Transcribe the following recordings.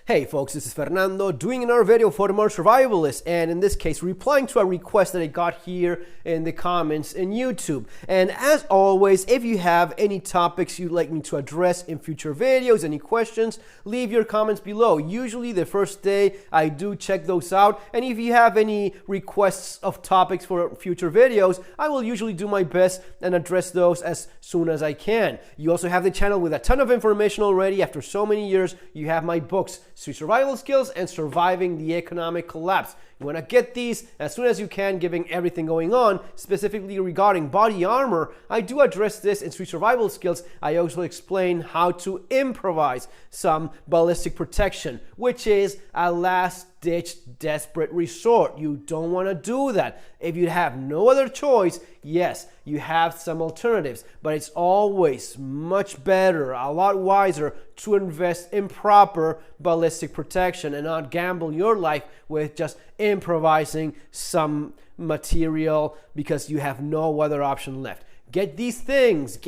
Hey folks, this is Fernando doing another video for the more survivalists, and in this case replying to a request that I got here in the comments in YouTube. And as always, if you have any topics you'd like me to address in future videos, any questions, leave your comments below. Usually the first day I do check those out, and if you have any requests of topics for future videos, I will usually do my best and address those as soon as I can. You also have the channel with a ton of information already. After so many years, you have my books, Survival Skills and Surviving the Economic Collapse. You want to get these as soon as you can, given everything going on, specifically regarding body armor. I do address this in Survival Skills. I also explain how to improvise some ballistic protection, which is a last-ditch desperate resort. You don't want to do that. If you have no other choice, yes, you have some alternatives, but it's always much better, a lot wiser to invest in proper ballistic protection and not gamble your life with just improvising some material because you have no other option left. Get these things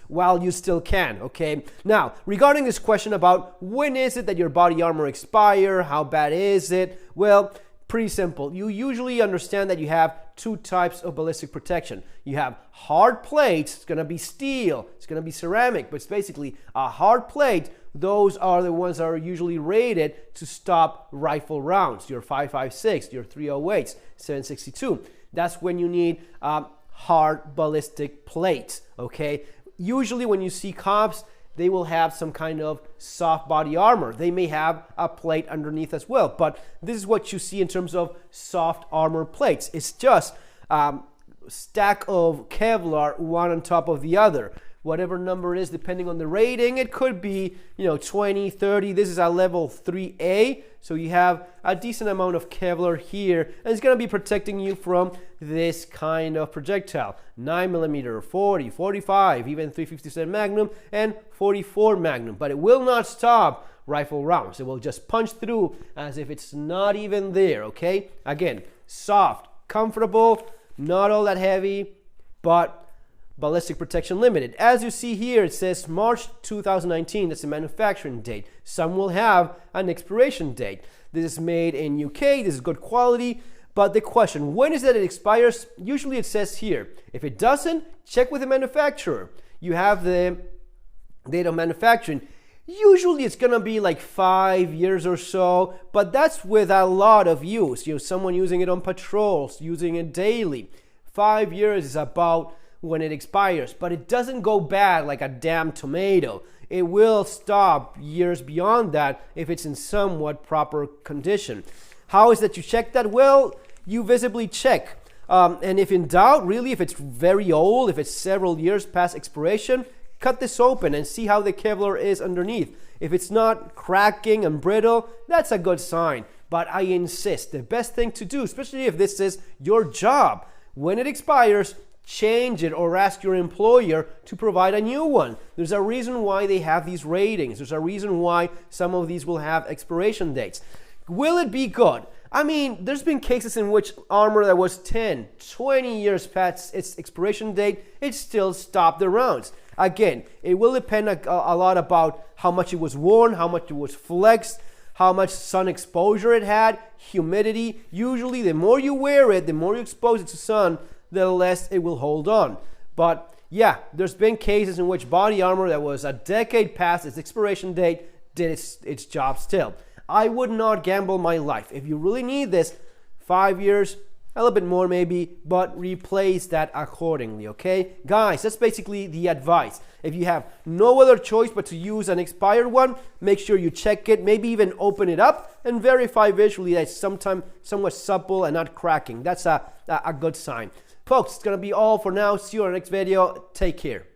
while you still can, okay? Now, regarding this question about when is it that your body armor expire, how bad is it? Well, pretty simple. You usually understand that you have two types of ballistic protection. You have hard plates, it's gonna be steel, it's gonna be ceramic, but it's basically a hard plate. Those are the ones that are usually rated to stop rifle rounds, your 5.56, your 308s, 7.62. That's when you need hard ballistic plates, okay? Usually when you see cops, they will have some kind of soft body armor. They may have a plate underneath as well, but this is what you see in terms of soft armor plates. It's just stack of Kevlar, one on top of the other. Whatever number it is, depending on the rating, it could be, 20, 30. This is a level 3A, so you have a decent amount of Kevlar here, and it's gonna be protecting you from this kind of projectile. 9mm, 40, 45, even 357 Magnum, and 44 Magnum, but it will not stop rifle rounds. It will just punch through as if it's not even there, okay? Again, soft, comfortable, not all that heavy, but ballistic protection limited. As you see here, it says March 2019. That's the manufacturing date. Some will have an expiration date. This is made in UK. This is good quality. But the question, when is that it expires? Usually it says here. If it doesn't, check with the manufacturer. You have the date of manufacturing. Usually it's gonna be like 5 years or so, but that's with a lot of use. Someone using it on patrols, using it daily. 5 years is about when it expires, but it doesn't go bad like a damn tomato. It will stop years beyond that if it's in somewhat proper condition. How is that you check that? Well, you visibly check. And if in doubt, really, if it's very old, if it's several years past expiration, cut this open and see how the Kevlar is underneath. If it's not cracking and brittle, that's a good sign. But I insist, the best thing to do, especially if this is your job, when it expires, change it or ask your employer to provide a new one. There's a reason why they have these ratings. There's a reason why some of these will have expiration dates. Will it be good? I mean, there's been cases in which armor that was 10, 20 years past its expiration date, it still stopped the rounds. Again, it will depend a lot about how much it was worn, how much it was flexed, how much sun exposure it had, humidity. Usually, the more you wear it, the more you expose it to sun, the less it will hold on. But yeah, there's been cases in which body armor that was a decade past its expiration date did its job still. I would not gamble my life. If you really need this, 5 years, a little bit more maybe, but replace that accordingly, okay? Guys, that's basically the advice. If you have no other choice but to use an expired one, make sure you check it, maybe even open it up and verify visually that it's somewhat supple and not cracking. That's a good sign. Folks, it's gonna be all for now. See you on the next video. Take care.